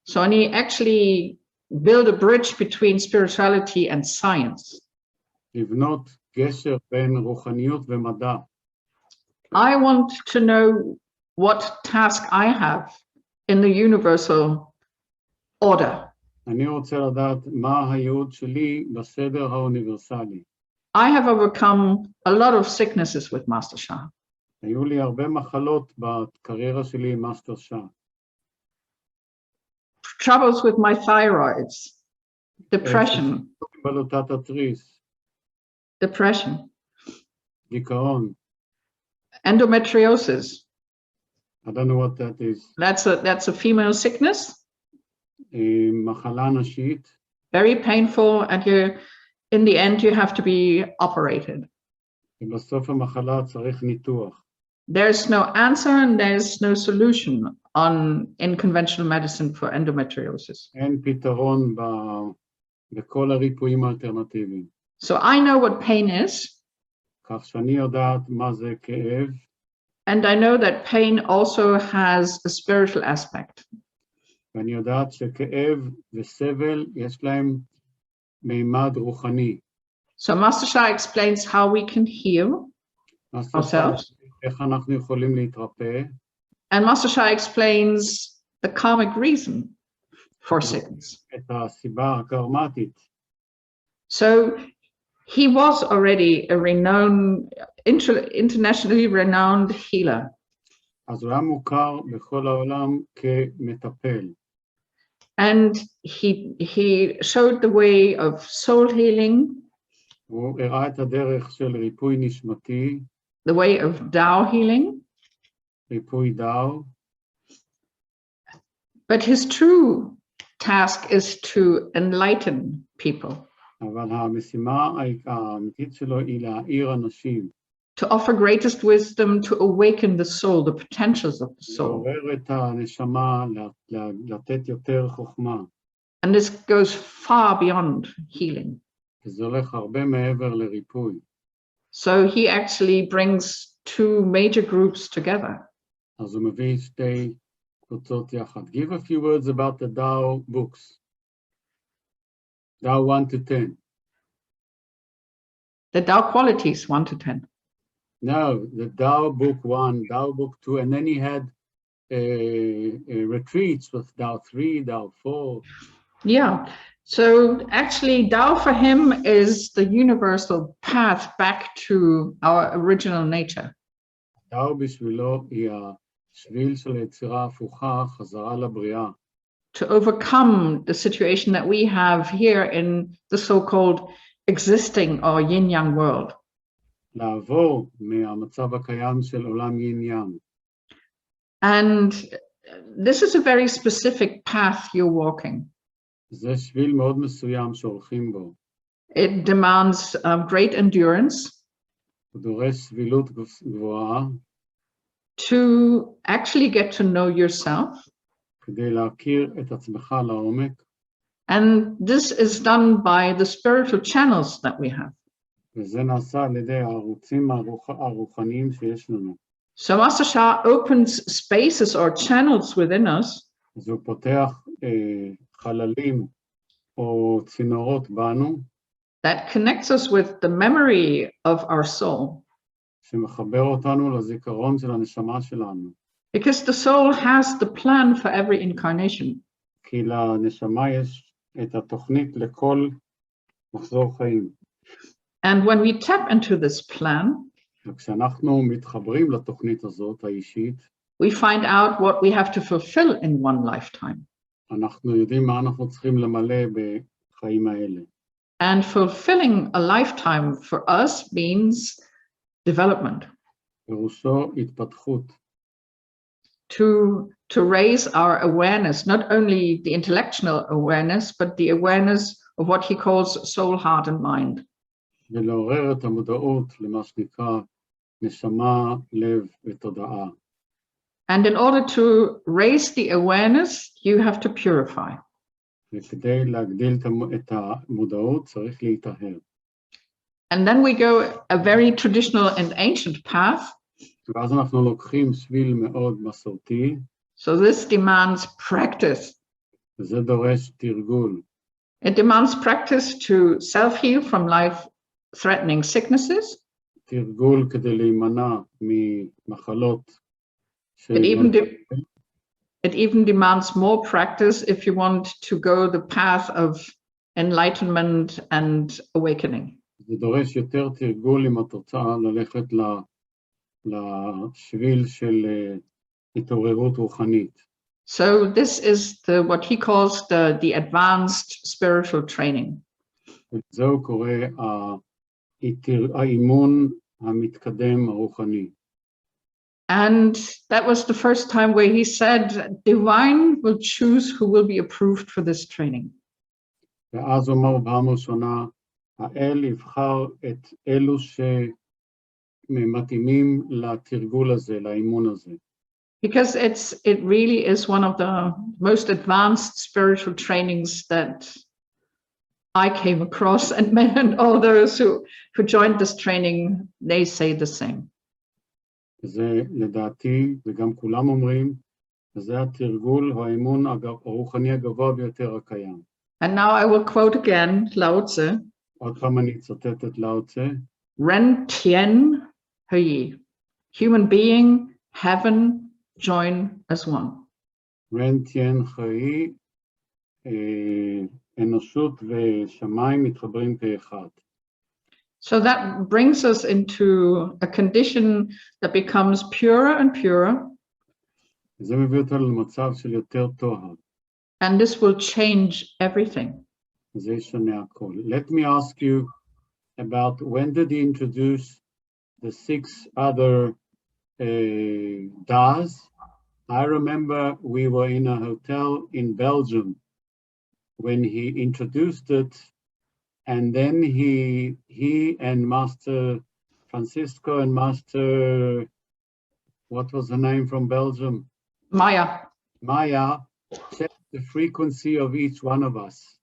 So and he actually built a bridge between spirituality and science. לבנות גשר בין רוחניות ומדע. I want to know what task I have in the universal order. אני רוצה לדעת מה הייעוד שלי בסדר האוניברסלי. I have overcome a lot of sicknesses with Master Shah. היו לי הרבה מחלות בקריירה שלי עם מאסטר שאה. Troubles with my thyroids, depression, בלוטת התריס, depression, דיכאון. endometriosis. I don't know what that is. That's a female sickness. מחלה נשית. Very painful, and in the end you have to be operated. ובסוף המחלה צריך ניתוח. There's no answer and there's no solution in conventional medicine for endometriosis. אין פתרון בכל הריפויים האלטרנטיביים. So I know what pain is. כך שאני יודעת מה זה כאב. And I know that pain also has a spiritual aspect. ואני יודעת שכאב וסבל יש להם מימד רוחני. So Master Shah explains how we can heal ourselves. איך אנחנו יכולים להתרפא. And Master Shah explains the karmic reason for sickness. את הסיבה הקרמטית. So he was already a renowned, internationally renowned healer. אז הוא היה מוכר בכל העולם כמטפל. And he showed the way of soul healing. הוא הראה את הדרך של ריפוי נישמתי. The way of Tao healing. ריפוי דאו. But his true task is to enlighten people. אבל המשימה האמיתית שלו היא להאיר אנשים. To offer greatest wisdom, to awaken the soul, the potentials of the soul. לעורר את הנשמה, לתת יותר חוכמה. And this goes far beyond healing. זה הולך הרבה מעבר לריפוי. So he actually brings two major groups together. אז הוא מביא שתי קבוצות יחד. Give a few words about the Tao books. Tao 1 to 10. The Tao qualities 1 to 10. No, the Tao book 1, Tao book 2, and then he had retreats with Tao 3, Tao 4. Yeah, so actually Tao for him is the universal path back to our original nature. Tao בשבילו היא השביל של היצירה ההפוכה, חזרה לבריאה. To overcome the situation that we have here in the so-called existing or yin-yang world. לעבור מהמצב הקיים של עולם yin-yang. And this is a very specific path you're walking. זה שביל מאוד מסוים שהולכים בו. It demands great endurance. הוא דורש שבילות גבוהה. To actually get to know yourself. כדי להכיר את עצמך לעומק. And this is done by the spiritual channels that we have. וזה נעשה על ידי הערוצים הרוחניים שיש לנו. So Master Shah opens spaces or channels within us. אז הוא פותח חללים או צינורות בנו. That connects us with the memory of our soul. שמחבר אותנו לזיכרון של הנשמה שלנו. Because the soul has the plan for every incarnation. כי לנשמה יש את התוכנית לכל מחזור חיים. And when we tap into this plan, וכשאנחנו מתחברים לתוכנית הזאת האישית, we find out what we have to fulfill in one lifetime. אנחנו יודעים מה אנחנו צריכים למלא בחיים האלה. And fulfilling a lifetime for us means development. פירושו התפתחות. To raise our awareness, not only the intellectual awareness, but the awareness of what he calls soul, heart, and mind. ולעורר את המודעות למה שנקרא נשמה, לב ותודעה. And in order to raise the awareness, you have to purify. וכדי להגדיל את המודעות צריך להיטהר. And then we go a very traditional and ancient path. ואז אנחנו לוקחים שביל מאוד מסורתי. So this demands practice. וזה דורש תרגול. It demands practice to self-heal from life-threatening sicknesses. תרגול כדי להימנע ממחלות. It even demands more practice if you want to go the path of enlightenment and awakening. זה דורש יותר תרגול אם את רוצה ללכת לשביל של התעוררות רוחנית. So this is what he calls the advanced spiritual training. זהו קורא האימון המתקדם הרוחני. And that was the first time where he said, divine will choose who will be approved for this training. ואז אומר פעם ראשונה, האל יבחר את אלו שמתאימים לתרגול הזה, לאימון הזה. Because it really is one of the most advanced spiritual trainings that I came across, and all those who joined this training, they say the same. זה לדעתי, וגם כולם אומרים, זה התרגול או האימון הרוחני הגבוה ביותר הקיים. And now I will quote again Lao Tzu. עוד פעם אני אצטט את לאו צה. Ren Tien Hui. Human being, heaven, join as one. רן תיין חיי, אנושות ושמיים מתחברים כאחד. So that brings us into a condition that becomes purer and purer. זה מביא אותנו למצב של יותר טוהר. And this will change everything. זה ישנה הכל. Let me ask you about when did he introduce the 6 other das? I remember we were in a hotel in Belgium when he introduced it, and then he and Master Francisco and Master, what was the name from Belgium? Maya checked the frequency of each one of us.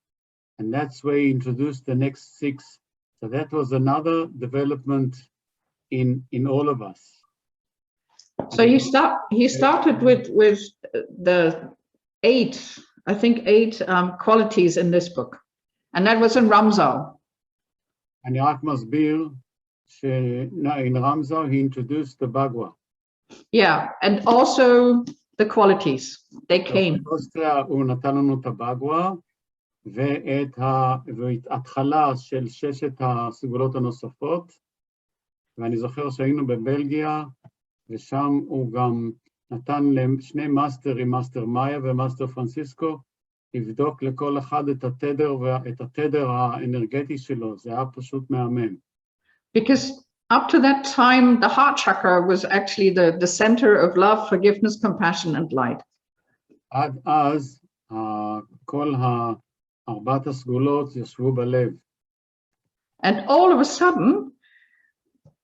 And that's where he introduced the next 6. So that was another development in all of us. So he started with the 8, I think 8 qualities in this book. And that was in Ramzal. אני רק מסביר in Ramzal he introduced the Bagua. Yeah, and also the qualities, they came. הוא נתן לנו את הבגווה, ואת ההתחלה של 6 הסגולות הנוספות, ואני זוכר שהיינו בבלגיה, ושם הוא גם נתן לשני מאסטרים, מאסטר מאיה ומאסטר פרנסיסקו, לבדוק לכל אחד את התדר האנרגטי שלו, זה היה פשוט מהמם. Because up to that time, the heart chakra was actually the center of love, forgiveness, compassion, and light. עד אז, כל 4 הסגולות ישבו בלב. And all of a sudden,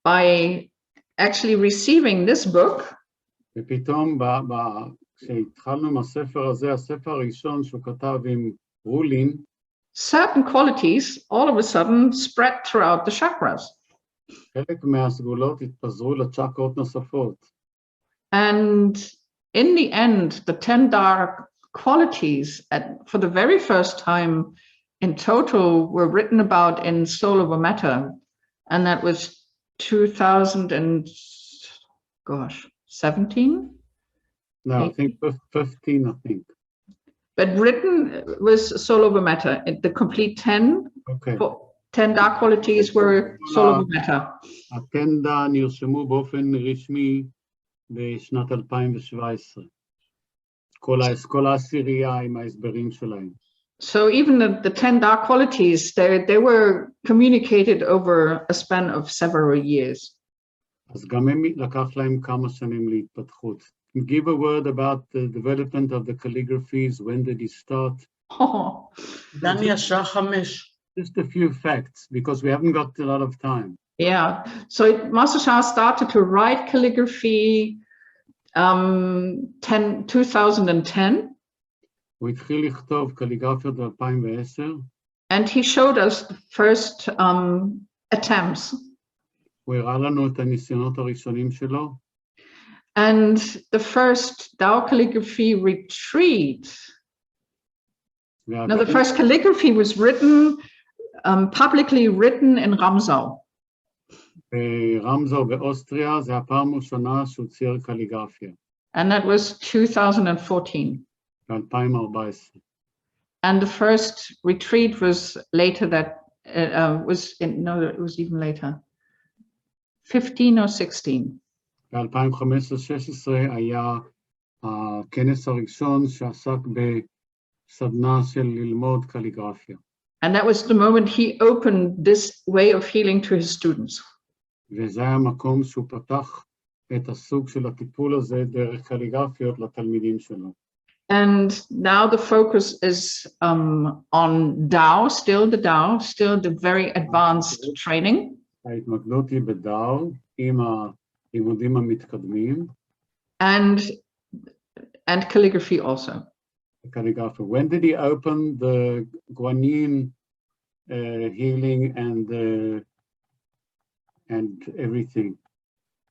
by actually receiving this book, ופתאום כשהתחלנו עם הספר הזה, הספר הראשון שהוא כתב עם רולין, certain qualities all of a sudden spread throughout the chakras. חלק מהסגולות התפזרו לצ'קרות נוספות. And in the end, the 10 dark qualities for the very first time in total were written about in Soul Over Matter, and that was 2017? No, I think 15, I think. But written was Soul Over Matter. The complete 10, okay. 10 dark qualities were Soul Over Matter. ה-10 נרשמו באופן רשמי בשנת 2017. כל האסכול העשירייה עם ההסברים שלהם. So even the 10 dark qualities, they were communicated over a span of several years. אז גם הם לקח להם כמה שנים להתפתחות. Give a word about the development of the calligraphies. When did he start? דני השעה 5. Just a few facts, because we haven't got a lot of time. Yeah, so Master Shah started to write calligraphy 2010. הוא התחיל לכתוב קליגרפיות ב-2010. And he showed us the first attempts. הוא הראה לנו את הניסיונות הראשונים שלו. And the first Dao calligraphy retreat. No, the first calligraphy was written, publicly written in Ramsau. ברמזאו באוסטריה, זה הפעם הראשונה שהוא צייר קליגרפיה. And that was 2014. ב-2014. And the first retreat was later that, it was even later. 15 or 16. ב-2015-16 היה הכנס הראשון שעסק בסדנה של ללמוד קליגרפיה. And that was the moment he opened this way of healing to his students. וזה היה המקום שהוא פתח את הסוג של הטיפול הזה דרך קליגרפיות לתלמידים שלו. And now the focus is on Dao, still the very advanced training. ההתמקדות היא בדאו עם הלימודים המתקדמים. And calligraphy also. Calligraphy. When did he open the guanyin healing and everything?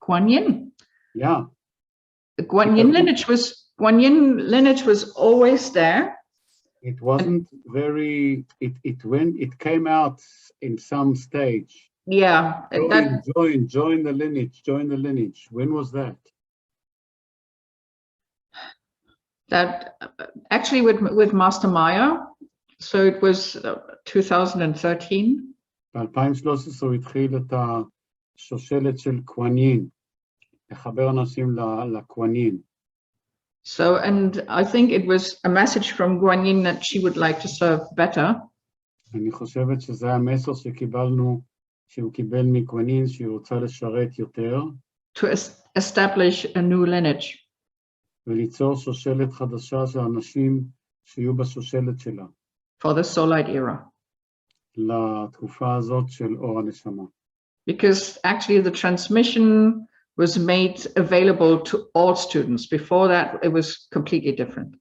Guanyin. Yeah. The Guanyin lineage was always there. It wasn't very. It came out in some stage. Yeah. Join the lineage. Join the lineage. When was that? That actually with Master Maya, so it was 2013. ב-2013 הוא התחיל את השושלת של קוואנין, לחבר אנשים לקוואנין. So, and I think it was a message from Guanyin that she would like to serve better. אני חושבת שזה המסר שקיבלנו, שהוא קיבל מקוואנין, שהיא רוצה לשרת יותר. To establish a new lineage. וליצור שושלת חדשה של אנשים שיהיו בשושלת שלה. For the Soulite era. לתקופה הזאת של אור הנשמה. Because actually the transmission was made available to all students. Before that, it was completely different.